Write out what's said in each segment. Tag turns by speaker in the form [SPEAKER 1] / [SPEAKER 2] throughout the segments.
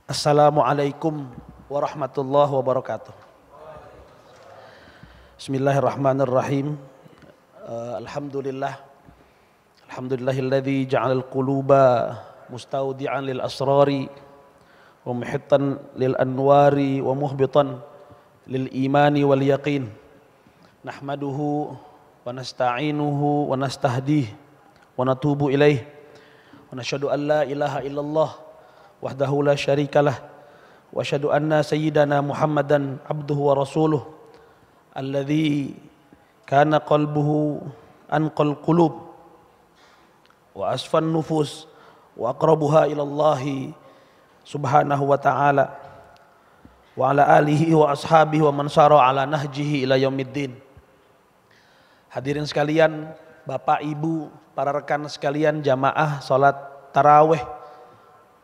[SPEAKER 1] Assalamualaikum warahmatullahi wabarakatuh. Bismillahirrahmanirrahim. Alhamdulillahilladzi ja'alal quluba mustaudi'an lil asrari wa muhittan lil anwari wa muhbitan lil imani wal yaqin. Nahmaduhu wa nasta'inuhu wa nastahdihi wa natubu ilaih. Wa nashhadu an la ilaha illallah wahdahu la syarikalah wa asyhadu anna sayyidana Muhammadan abduhu wa rasuluh alladzi kana qalbuhu anqal qulub wa asfan nufus wa aqrabuha ila Allah subhanahu wa ta'ala wa ala alihi wa ashabihi wa man sara ala nahjihi ila yaumiddin. Hadirin sekalian, Bapak Ibu, para rekan sekalian jamaah salat tarawih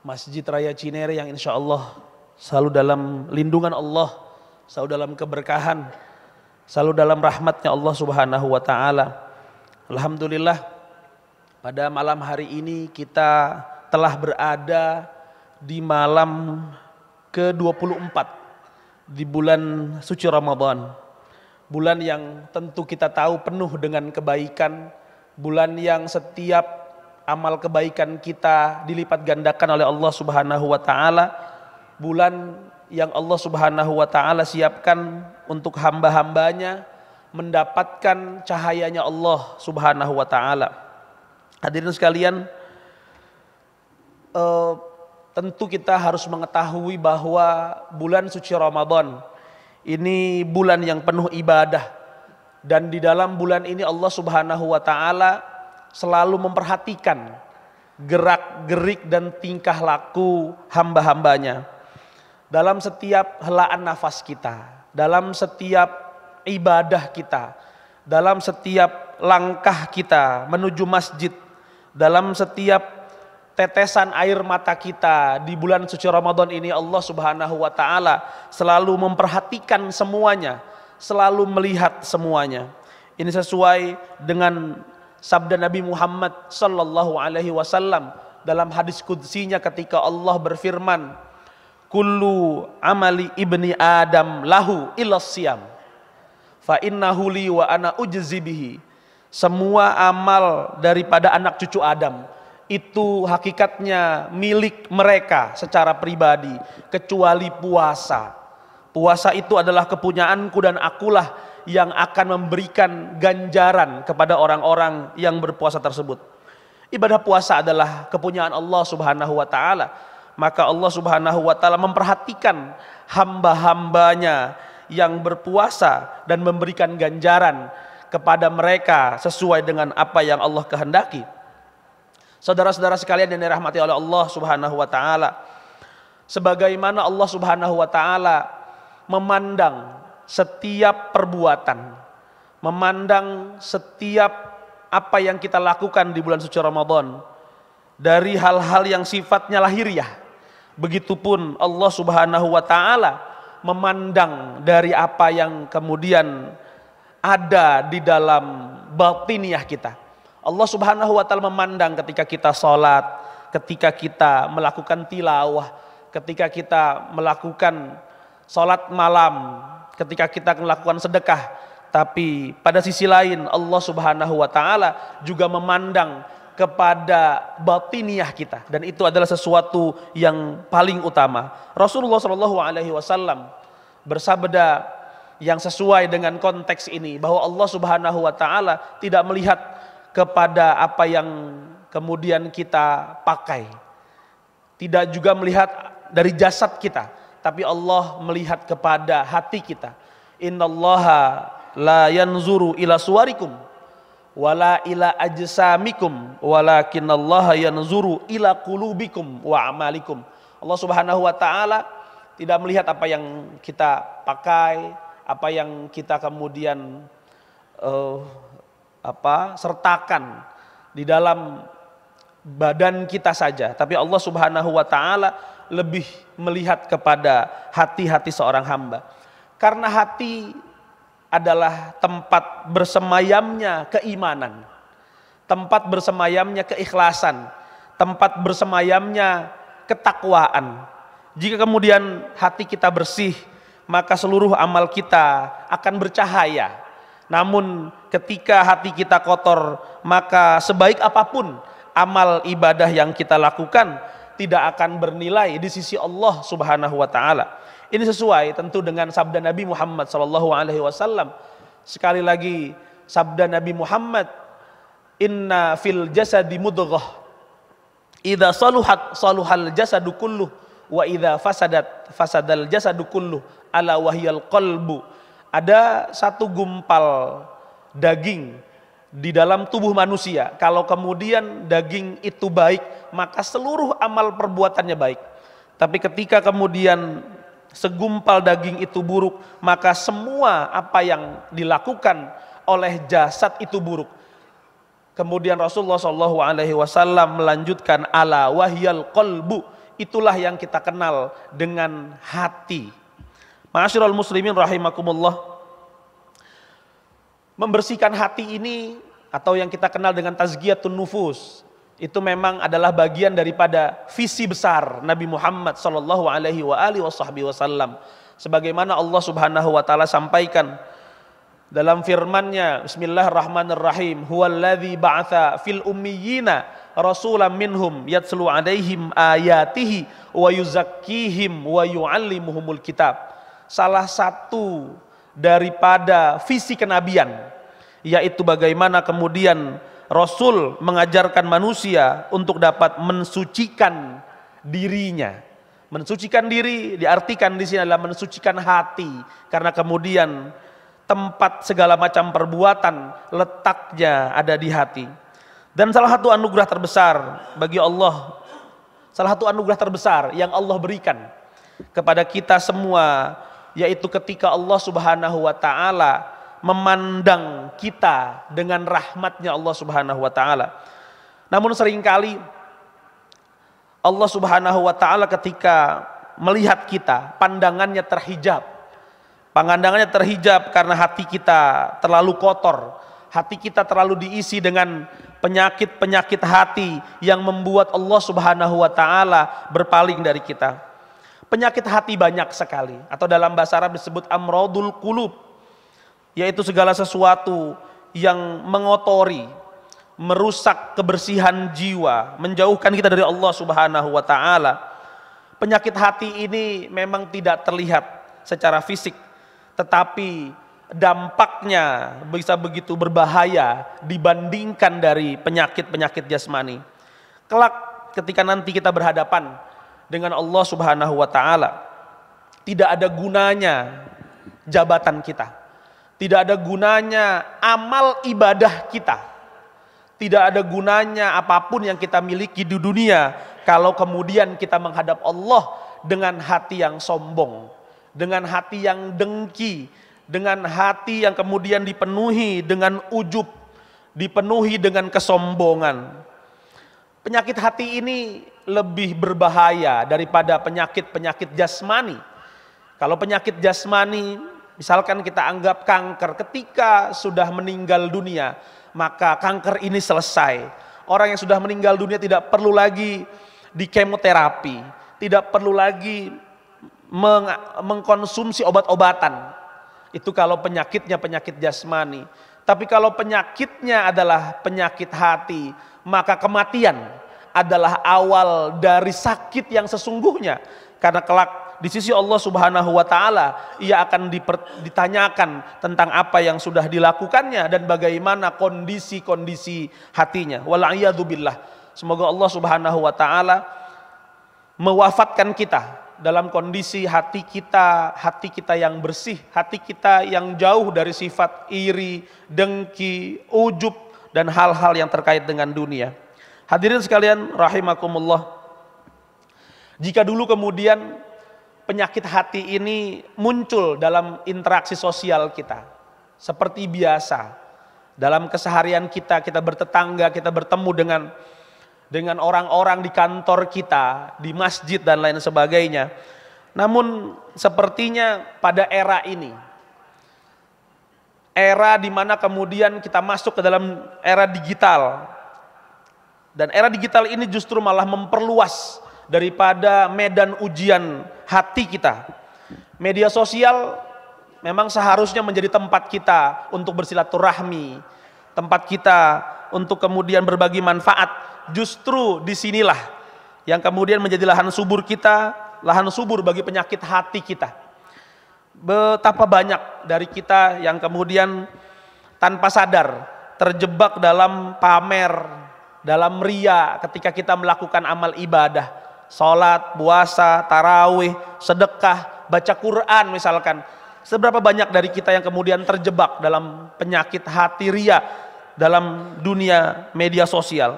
[SPEAKER 1] Masjid Raya Cinere yang insya Allah selalu dalam lindungan Allah, selalu dalam keberkahan, selalu dalam rahmatnya Allah subhanahu wa ta'ala. Alhamdulillah, pada malam hari ini kita telah berada di malam ke-24 di bulan suci Ramadan. Bulan yang tentu kita tahu penuh dengan kebaikan, bulan yang setiap amal kebaikan kita dilipat gandakan oleh Allah subhanahu wa ta'ala. Bulan yang Allah subhanahu wa ta'ala siapkan untuk hamba-hambanya mendapatkan cahayanya Allah subhanahu wa ta'ala. Hadirin sekalian, tentu kita harus mengetahui bahwa bulan suci Ramadan ini bulan yang penuh ibadah. Dan di dalam bulan ini Allah subhanahu wa ta'ala selalu memperhatikan gerak-gerik dan tingkah laku hamba-hambanya. Dalam setiap helaan nafas kita, dalam setiap ibadah kita, dalam setiap langkah kita menuju masjid, dalam setiap tetesan air mata kita di bulan suci Ramadan ini, Allah subhanahu wa ta'ala selalu memperhatikan semuanya, selalu melihat semuanya. Ini sesuai dengan sabda Nabi Muhammad sallallahu alaihi wasallam dalam hadis qudsinya ketika Allah berfirman, kullu amali ibni adam lahu illas siyam fa innahu li wa ana ujzi bihi. Semua amal daripada anak cucu Adam itu hakikatnya milik mereka secara pribadi kecuali puasa. Puasa itu adalah kepunyaanku dan akulah yang akan memberikan ganjaran kepada orang-orang yang berpuasa tersebut. Ibadah puasa adalah kepunyaan Allah subhanahu wa ta'ala. Maka Allah subhanahu wa ta'ala memperhatikan hamba-hambanya yang berpuasa dan memberikan ganjaran kepada mereka sesuai dengan apa yang Allah kehendaki. Saudara-saudara sekalian yang dirahmati oleh Allah subhanahu wa ta'ala, sebagaimana Allah subhanahu wa ta'ala memandang setiap perbuatan, memandang setiap apa yang kita lakukan di bulan suci Ramadan dari hal-hal yang sifatnya lahiriah, begitupun Allah subhanahu wa ta'ala memandang dari apa yang kemudian ada di dalam batiniah kita. Allah subhanahu wa ta'ala memandang ketika kita sholat, ketika kita melakukan tilawah, ketika kita melakukan sholat malam, ketika kita melakukan sedekah. Tapi pada sisi lain Allah subhanahu wa ta'ala juga memandang kepada batiniah kita, dan itu adalah sesuatu yang paling utama. Rasulullah SAW bersabda yang sesuai dengan konteks ini, bahwa Allah subhanahu wa ta'ala tidak melihat kepada apa yang kemudian kita pakai, tidak juga melihat dari jasad kita, tapi Allah melihat kepada hati kita. Innallaha la yanzuru ila suwarikum wala ila ajsamikum walakinallaha yanzuru ila qulubikum wa amalikum. Allah subhanahu wa ta'ala tidak melihat apa yang kita pakai, apa yang kita kemudian sertakan di dalam badan kita saja, tapi Allah subhanahu wa ta'ala lebih melihat kepada hati-hati seorang hamba. Karena hati adalah tempat bersemayamnya keimanan, tempat bersemayamnya keikhlasan, tempat bersemayamnya ketakwaan. Jika kemudian hati kita bersih, maka seluruh amal kita akan bercahaya. Namun ketika hati kita kotor, maka sebaik apapun amal ibadah yang kita lakukan tidak akan bernilai di sisi Allah Subhanahu wa taala. Ini sesuai tentu dengan sabda Nabi Muhammad sallallahu alaihi wasallam. Sekali lagi sabda Nabi Muhammad, "Inna fil jasadi mudghah. Idza saluhat saluhal jasadu kulluh wa idza fasadat fasadal jasadu kulluh ala wahyal qalbu." Ada satu gumpal daging di dalam tubuh manusia. Kalau kemudian daging itu baik, maka seluruh amal perbuatannya baik. Tapi ketika kemudian segumpal daging itu buruk, maka semua apa yang dilakukan oleh jasad itu buruk. Kemudian Rasulullah SAW melanjutkan, ala wahyal qalbu, itulah yang kita kenal dengan hati. Ma'asyiral muslimin rahimakumullah, membersihkan hati ini atau yang kita kenal dengan tazkiyatun nufus, itu memang adalah bagian daripada visi besar Nabi Muhammad sallallahu alaihi wasallam. Sebagaimana Allah Subhanahu wa taala sampaikan dalam firman-Nya, Bismillahirrahmanirrahim, huwallazi ba'atsa fil ummiyina rasulan minhum yatslu alaihim ayatihi wa yuzakkihim wa yu'allimuhumul kitab. Salah satu daripada visi kenabian, yaitu bagaimana kemudian Rasul mengajarkan manusia untuk dapat mensucikan dirinya. Mensucikan diri diartikan di sini adalah mensucikan hati, karena kemudian tempat segala macam perbuatan letaknya ada di hati. Dan salah satu anugerah terbesar bagi Allah, salah satu anugerah terbesar yang Allah berikan kepada kita semua, yaitu ketika Allah Subhanahu wa taala memandang kita dengan rahmatnya Allah Subhanahu wa taala. Namun seringkali Allah Subhanahu wa taala ketika melihat kita, pandangannya terhijab. Pandangannya terhijab karena hati kita terlalu kotor. Hati kita terlalu diisi dengan penyakit-penyakit hati yang membuat Allah Subhanahu wa taala berpaling dari kita. Penyakit hati banyak sekali, atau dalam bahasa Arab disebut amradul qulub, yaitu segala sesuatu yang mengotori, merusak kebersihan jiwa, menjauhkan kita dari Allah Subhanahu wa taala. Penyakit hati ini memang tidak terlihat secara fisik, tetapi dampaknya bisa begitu berbahaya dibandingkan dari penyakit-penyakit jasmani. Kelak ketika nanti kita berhadapan dengan Allah Subhanahu wa taala, tidak ada gunanya jabatan kita, tidak ada gunanya amal ibadah kita, tidak ada gunanya apapun yang kita miliki di dunia kalau kemudian kita menghadap Allah dengan hati yang sombong, dengan hati yang dengki, dengan hati yang kemudian dipenuhi dengan ujub, dipenuhi dengan kesombongan. Penyakit hati ini lebih berbahaya daripada penyakit-penyakit jasmani. Kalau penyakit jasmani, misalkan kita anggap kanker, ketika sudah meninggal dunia, maka kanker ini selesai. Orang yang sudah meninggal dunia tidak perlu lagi di kemoterapi, tidak perlu lagi mengkonsumsi obat-obatan. Itu kalau penyakitnya penyakit jasmani. Tapi kalau penyakitnya adalah penyakit hati, maka kematian adalah awal dari sakit yang sesungguhnya. Karena kelak di sisi Allah Subhanahu wa taala ia akan ditanyakan tentang apa yang sudah dilakukannya dan bagaimana kondisi-kondisi hatinya. Wal'iyadzubillah. Semoga Allah Subhanahu wa taala mewafatkan kita dalam kondisi hati kita yang bersih, hati kita yang jauh dari sifat iri, dengki, ujub dan hal-hal yang terkait dengan dunia. Hadirin sekalian rahimakumullah, jika dulu kemudian penyakit hati ini muncul dalam interaksi sosial kita, seperti biasa dalam keseharian kita bertetangga, kita bertemu dengan orang-orang di kantor kita, di masjid dan lain sebagainya. Namun sepertinya pada era ini, era di mana kemudian kita masuk ke dalam era digital, dan era digital ini justru malah memperluas daripada medan ujian hati kita. Media sosial memang seharusnya menjadi tempat kita untuk bersilaturahmi, tempat kita untuk kemudian berbagi manfaat. Justru disinilah yang kemudian menjadi lahan subur kita, lahan subur bagi penyakit hati kita. Betapa banyak dari kita yang kemudian tanpa sadar terjebak dalam pamer, dalam ria ketika kita melakukan amal ibadah, sholat, puasa, tarawih, sedekah, baca Quran misalkan. Seberapa banyak dari kita yang kemudian terjebak dalam penyakit hati ria dalam dunia media sosial.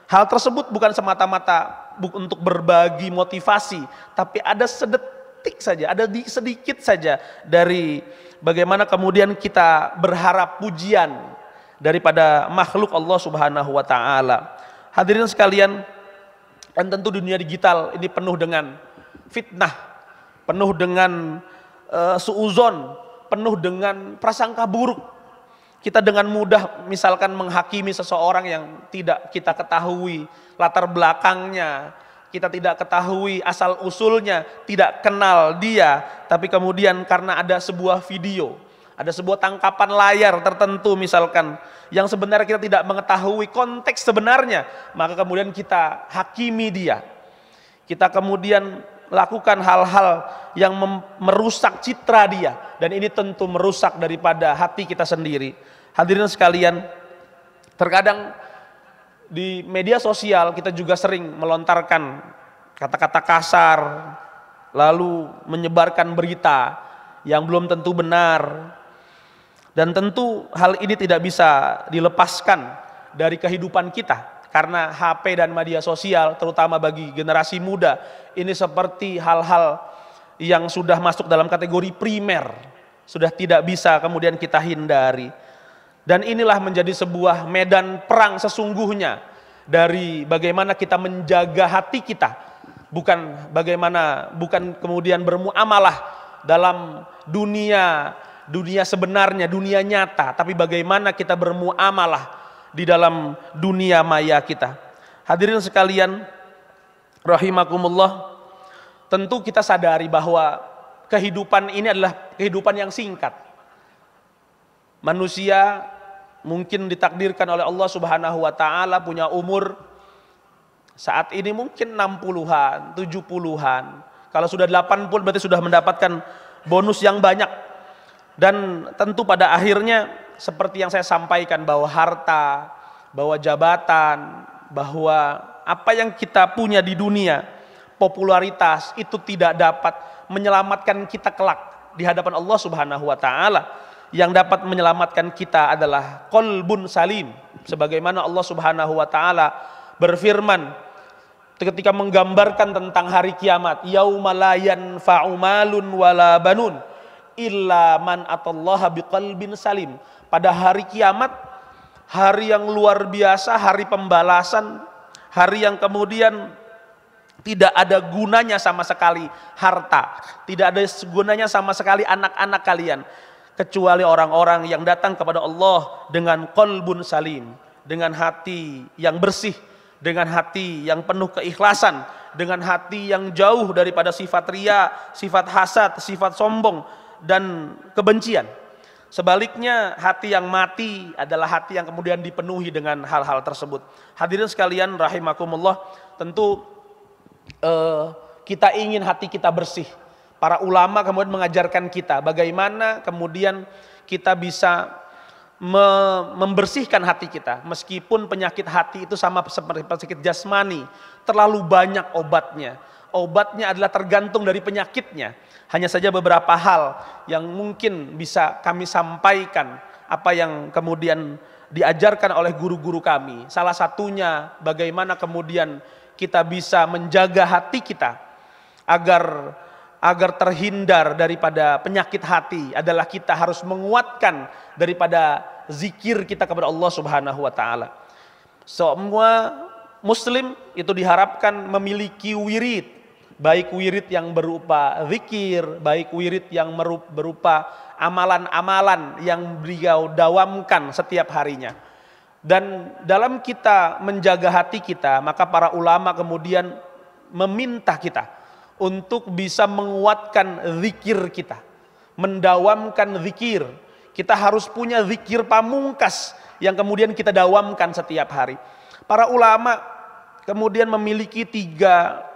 [SPEAKER 1] Hal tersebut bukan semata-mata untuk berbagi motivasi, tapi ada sedetik saja, ada sedikit saja dari bagaimana kemudian kita berharap pujian daripada makhluk Allah Subhanahu wa taala. Hadirin sekalian, dan tentu dunia digital ini penuh dengan fitnah, penuh dengan suuzon, penuh dengan prasangka buruk. Kita dengan mudah misalkan menghakimi seseorang yang tidak kita ketahui latar belakangnya, kita tidak ketahui asal usulnya, tidak kenal dia, tapi kemudian karena ada sebuah video, ada sebuah tangkapan layar tertentu misalkan, yang sebenarnya kita tidak mengetahui konteks sebenarnya, maka kemudian kita hakimi dia. Kita kemudian lakukan hal-hal yang merusak citra dia, dan ini tentu merusak daripada hati kita sendiri. Hadirin sekalian, terkadang di media sosial kita juga sering melontarkan kata-kata kasar, lalu menyebarkan berita yang belum tentu benar, dan tentu hal ini tidak bisa dilepaskan dari kehidupan kita. Karena HP dan media sosial, terutama bagi generasi muda, ini seperti hal-hal yang sudah masuk dalam kategori primer, sudah tidak bisa kemudian kita hindari. Dan inilah menjadi sebuah medan perang sesungguhnya dari bagaimana kita menjaga hati kita, bukan kemudian bermuamalah dalam dunia sebenarnya, dunia nyata, tapi bagaimana kita bermuamalah di dalam dunia maya kita. Hadirin sekalian rahimakumullah, tentu kita sadari bahwa kehidupan ini adalah kehidupan yang singkat. Manusia mungkin ditakdirkan oleh Allah Subhanahu wa taala punya umur saat ini mungkin 60-an, 70-an. Kalau sudah 80 berarti sudah mendapatkan bonus yang banyak. Dan tentu pada akhirnya seperti yang saya sampaikan, bahwa harta, bahwa jabatan, bahwa apa yang kita punya di dunia, popularitas, itu tidak dapat menyelamatkan kita kelak di hadapan Allah Subhanahu wa taala. Yang dapat menyelamatkan kita adalah qalbun salim, sebagaimana Allah Subhanahu wa taala berfirman ketika menggambarkan tentang hari kiamat, yauma la yanfa'u malun wala banun illa man atallaha biqalbin salim. Pada hari kiamat, hari yang luar biasa, hari pembalasan, hari yang kemudian tidak ada gunanya sama sekali harta, tidak ada gunanya sama sekali anak-anak kalian, kecuali orang-orang yang datang kepada Allah dengan qalbun salim, dengan hati yang bersih, dengan hati yang penuh keikhlasan, dengan hati yang jauh daripada sifat ria, sifat hasad, sifat sombong, dan kebencian. Sebaliknya, hati yang mati adalah hati yang kemudian dipenuhi dengan hal-hal tersebut. Hadirin sekalian rahimakumullah, tentu kita ingin hati kita bersih. Para ulama kemudian mengajarkan kita bagaimana kemudian kita bisa membersihkan hati kita. Meskipun penyakit hati itu sama seperti penyakit jasmani, terlalu banyak obatnya. Obatnya adalah tergantung dari penyakitnya. Hanya saja beberapa hal yang mungkin bisa kami sampaikan, apa yang kemudian diajarkan oleh guru-guru kami. Salah satunya bagaimana kemudian kita bisa menjaga hati kita agar terhindar daripada penyakit hati adalah kita harus menguatkan daripada zikir kita kepada Allah Subhanahu wa taala. Semua muslim itu diharapkan memiliki wirid, baik wirid yang berupa zikir, baik wirid yang berupa amalan-amalan yang beliau dawamkan setiap harinya. Dan dalam kita menjaga hati kita, maka para ulama kemudian meminta kita untuk bisa menguatkan zikir kita, mendawamkan zikir. Kita harus punya zikir pamungkas yang kemudian kita dawamkan setiap hari. Para ulama kemudian memiliki tiga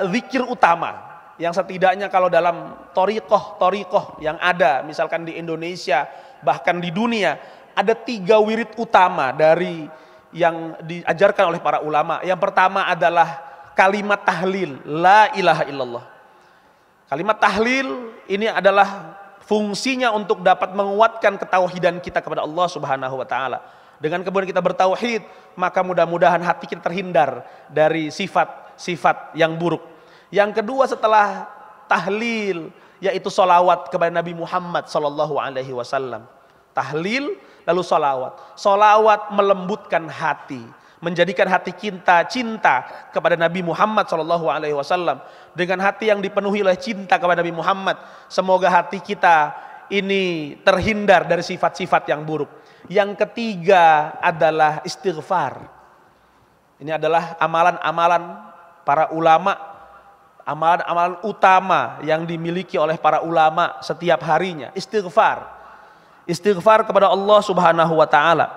[SPEAKER 1] zikir utama yang setidaknya kalau dalam thariqah yang ada misalkan di Indonesia bahkan di dunia, ada 3 wirid utama dari yang diajarkan oleh para ulama. Yang pertama adalah kalimat tahlil, la ilaha illallah. Kalimat tahlil ini adalah fungsinya untuk dapat menguatkan ketauhidan kita kepada Allah Subhanahu wa taala. Dengan kemudian kita bertauhid, maka mudah-mudahan hati kita terhindar dari sifat-sifat yang buruk. Yang kedua setelah tahlil yaitu sholawat kepada Nabi Muhammad sallallahu alaihi wasallam. Tahlil lalu sholawat. Sholawat melembutkan hati, menjadikan hati kita cinta kepada Nabi Muhammad sallallahu alaihi wasallam. Dengan hati yang dipenuhi oleh cinta kepada Nabi Muhammad, semoga hati kita ini terhindar dari sifat-sifat yang buruk. Yang ketiga adalah istighfar. Ini adalah amalan-amalan para ulama, amalan-amalan utama yang dimiliki oleh para ulama setiap harinya. Istighfar kepada Allah Subhanahu wa taala.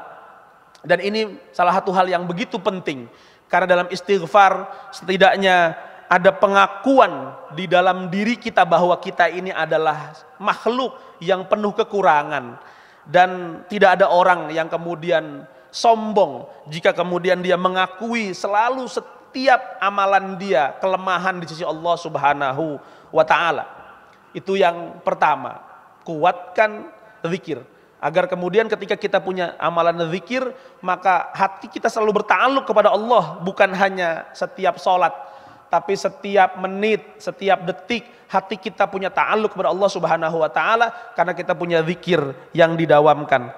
[SPEAKER 1] Dan ini salah satu hal yang begitu penting, karena dalam istighfar setidaknya ada pengakuan di dalam diri kita bahwa kita ini adalah makhluk yang penuh kekurangan, dan tidak ada orang yang kemudian sombong jika kemudian dia mengakui selalu setiap amalan dia kelemahan di sisi Allah Subhanahu wa taala. Itu yang pertama, kuatkan zikir, agar kemudian ketika kita punya amalan zikir, maka hati kita selalu berta'alluq kepada Allah, bukan hanya setiap sholat, tapi setiap menit, setiap detik hati kita punya ta'alluq kepada Allah Subhanahu wa taala karena kita punya zikir yang didawamkan.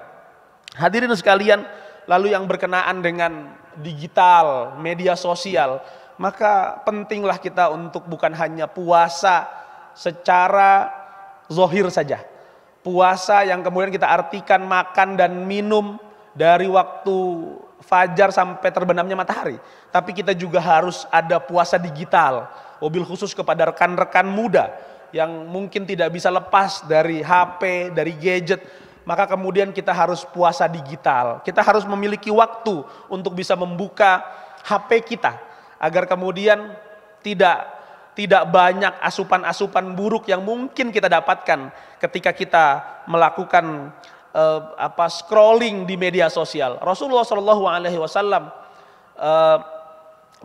[SPEAKER 1] Hadirin sekalian, lalu yang berkenaan dengan digital, media sosial, maka pentinglah kita untuk bukan hanya puasa secara zahir saja. Puasa yang kemudian kita artikan makan dan minum dari waktu fajar sampai terbenamnya matahari. Tapi kita juga harus ada puasa digital, wabil khusus kepada rekan-rekan muda yang mungkin tidak bisa lepas dari HP, dari gadget. Maka kemudian kita harus puasa digital. Kita harus memiliki waktu untuk bisa membuka HP kita, agar kemudian tidak banyak asupan-asupan buruk yang mungkin kita dapatkan ketika kita melakukan scrolling di media sosial. Rasulullah Shallallahu Alaihi Wasallam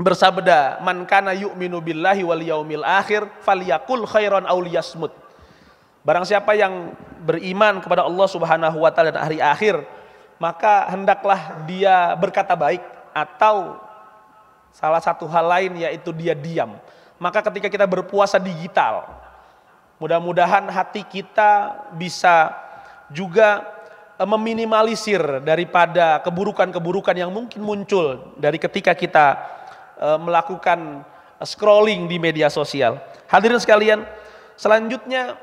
[SPEAKER 1] bersabda, "Man kana yu'minu billahi wal yaumil akhir, falyakul khairan aw liyasmut." Barang siapa yang beriman kepada Allah Subhanahu wa taala dan hari akhir, maka hendaklah dia berkata baik, atau salah satu hal lain yaitu dia diam. Maka ketika kita berpuasa digital, mudah-mudahan hati kita bisa juga meminimalisir daripada keburukan-keburukan yang mungkin muncul dari ketika kita melakukan scrolling di media sosial. Hadirin sekalian, selanjutnya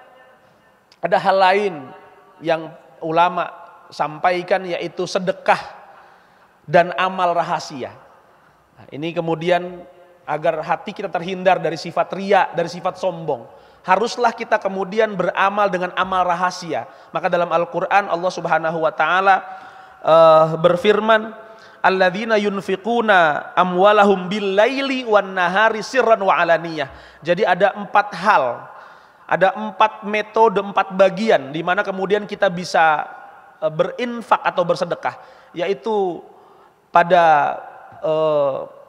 [SPEAKER 1] ada hal lain yang ulama sampaikan, yaitu sedekah dan amal rahasia. Nah, ini kemudian agar hati kita terhindar dari sifat riya, dari sifat sombong, haruslah kita kemudian beramal dengan amal rahasia. Maka dalam Al-Quran Allah Subhanahu wa taala berfirman, alladzina yunfiquna amwalahum bil laili wan nahari sirran wa alaniyah. Jadi ada 4 hal, ada 4 metode, 4 bagian di mana kemudian kita bisa berinfak atau bersedekah, yaitu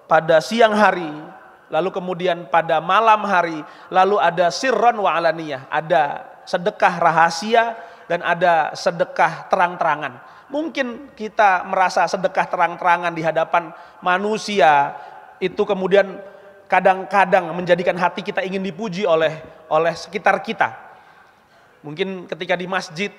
[SPEAKER 1] pada siang hari, lalu kemudian pada malam hari, lalu ada sirran wa alaniyah, ada sedekah rahasia dan ada sedekah terang-terangan. Mungkin kita merasa sedekah terang-terangan di hadapan manusia itu kemudian kadang-kadang menjadikan hati kita ingin dipuji oleh sekitar kita. Mungkin ketika di masjid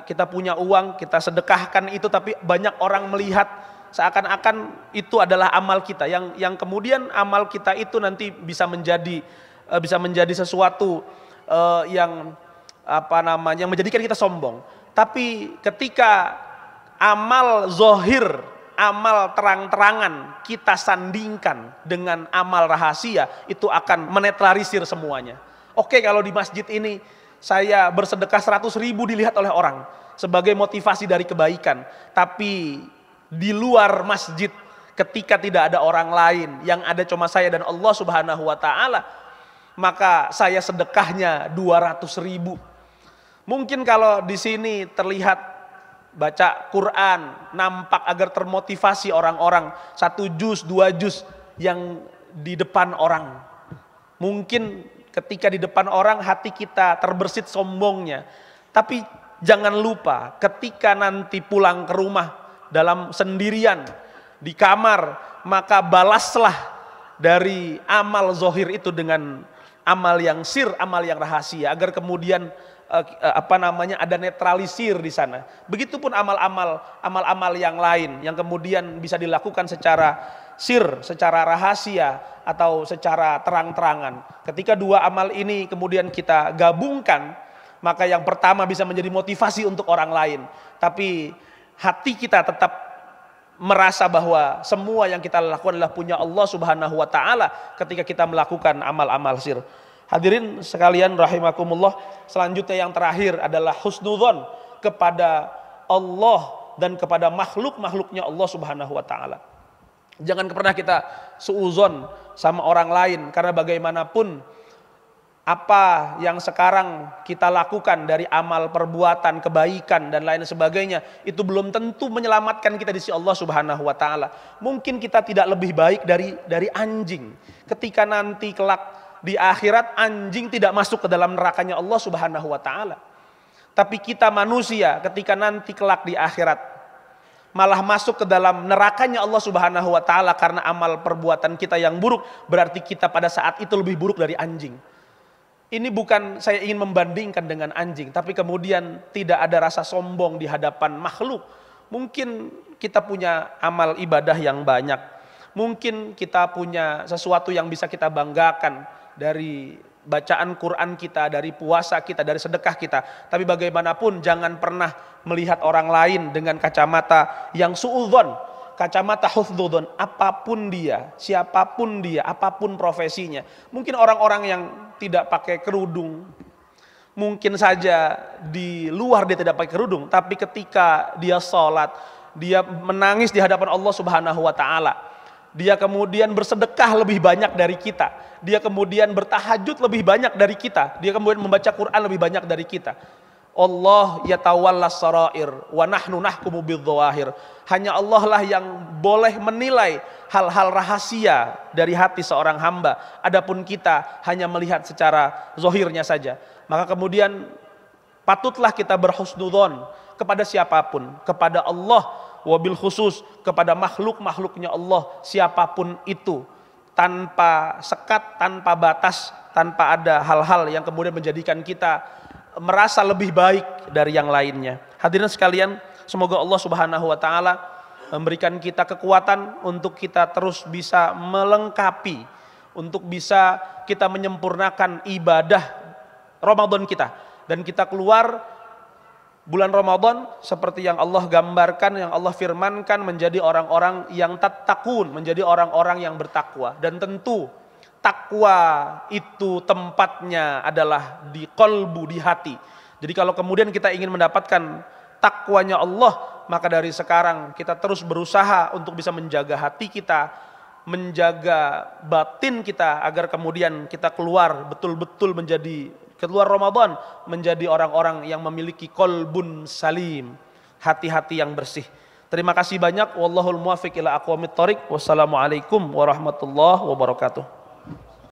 [SPEAKER 1] kita punya uang, kita sedekahkan itu, tapi banyak orang melihat seakan-akan itu adalah amal kita, yang kemudian amal kita itu nanti bisa menjadi sesuatu yang menjadikan kita sombong. Tapi ketika amal zohir amal terang-terangan kita sandingkan dengan amal rahasia, itu akan menetralisir semuanya. Oke, kalau di masjid ini saya bersedekah 100.000 dilihat oleh orang sebagai motivasi dari kebaikan, tapi di luar masjid ketika tidak ada orang lain, yang ada cuma saya dan Allah Subhanahu wa taala, maka saya sedekahnya 200.000. Mungkin kalau di sini terlihat baca Quran, nampak agar termotivasi orang-orang 1 juz, 2 juz yang di depan orang. Mungkin ketika di depan orang hati kita terbersit sombongnya. Tapi jangan lupa ketika nanti pulang ke rumah dalam sendirian di kamar, maka balaslah dari amal zohir itu dengan amal yang sir, amal yang rahasia, agar kemudian ada netralisir di sana. Begitupun amal-amal yang lain yang kemudian bisa dilakukan secara sir, secara rahasia atau secara terang-terangan. Ketika dua amal ini kemudian kita gabungkan, maka yang pertama bisa menjadi motivasi untuk orang lain, tapi hati kita tetap merasa bahwa semua yang kita lakukan adalah punya Allah Subhanahu wa taala ketika kita melakukan amal-amal sir. Hadirin sekalian rahimakumullah, selanjutnya yang terakhir adalah husnudzon kepada Allah dan kepada makhluk-makhluknya Allah Subhanahu wa taala. Jangan pernah kita suudzon sama orang lain, karena bagaimanapun apa yang sekarang kita lakukan dari amal perbuatan kebaikan dan lain sebagainya itu belum tentu menyelamatkan kita di sisi Allah Subhanahu wa taala. Mungkin kita tidak lebih baik dari anjing. Ketika nanti kelak di akhirat anjing tidak masuk ke dalam nerakanya Allah Subhanahu wa taala. Tapi kita manusia ketika nanti kelak di akhirat malah masuk ke dalam nerakanya Allah Subhanahu wa taala karena amal perbuatan kita yang buruk, berarti kita pada saat itu lebih buruk dari anjing. Ini bukan saya ingin membandingkan dengan anjing, tapi kemudian tidak ada rasa sombong di hadapan makhluk. Mungkin kita punya amal ibadah yang banyak, mungkin kita punya sesuatu yang bisa kita banggakan dari bacaan Quran kita, dari puasa kita, dari sedekah kita. Tapi bagaimanapun jangan pernah melihat orang lain dengan kacamata yang suudzon, kacamata husnudzon, apapun dia, siapapun dia, apapun profesinya. Mungkin orang-orang yang tidak pakai kerudung, mungkin saja di luar dia tidak pakai kerudung, tapi ketika dia sholat, dia menangis di hadapan Allah Subhanahu wa taala, dia kemudian bersedekah lebih banyak dari kita, dia kemudian bertahajud lebih banyak dari kita, dia kemudian membaca Quran lebih banyak dari kita. Allah yatawallas sarair wa nahnu nahkumu bidzawahir. Hanya Allah lah yang boleh menilai hal-hal rahasia dari hati seorang hamba. Adapun kita hanya melihat secara zohirnya saja. Maka kemudian patutlah kita berhusnudzon kepada siapapun, kepada Allah, wabil khusus kepada makhluk-makhluknya Allah, siapapun itu, tanpa sekat, tanpa batas, tanpa ada hal-hal yang kemudian menjadikan kita merasa lebih baik dari yang lainnya. Hadirin sekalian, semoga Allah Subhanahu wa taala memberikan kita kekuatan untuk kita terus bisa melengkapi, untuk bisa kita menyempurnakan ibadah Ramadan kita, dan kita keluar bulan Ramadan seperti yang Allah gambarkan, yang Allah firmankan, menjadi orang-orang yang tattaqun, menjadi orang-orang yang bertakwa. Dan tentu takwa itu tempatnya adalah di qalbu, di hati. Jadi kalau kemudian kita ingin mendapatkan takwanya Allah, maka dari sekarang kita terus berusaha untuk bisa menjaga hati kita, menjaga batin kita, agar kemudian kita keluar betul-betul keluar Ramadan menjadi orang-orang yang memiliki qalbun salim, hati-hati yang bersih. Terima kasih banyak. Wallahul muwaffiq ila aqwamit thoriq. Wassalamualaikum warahmatullahi wabarakatuh.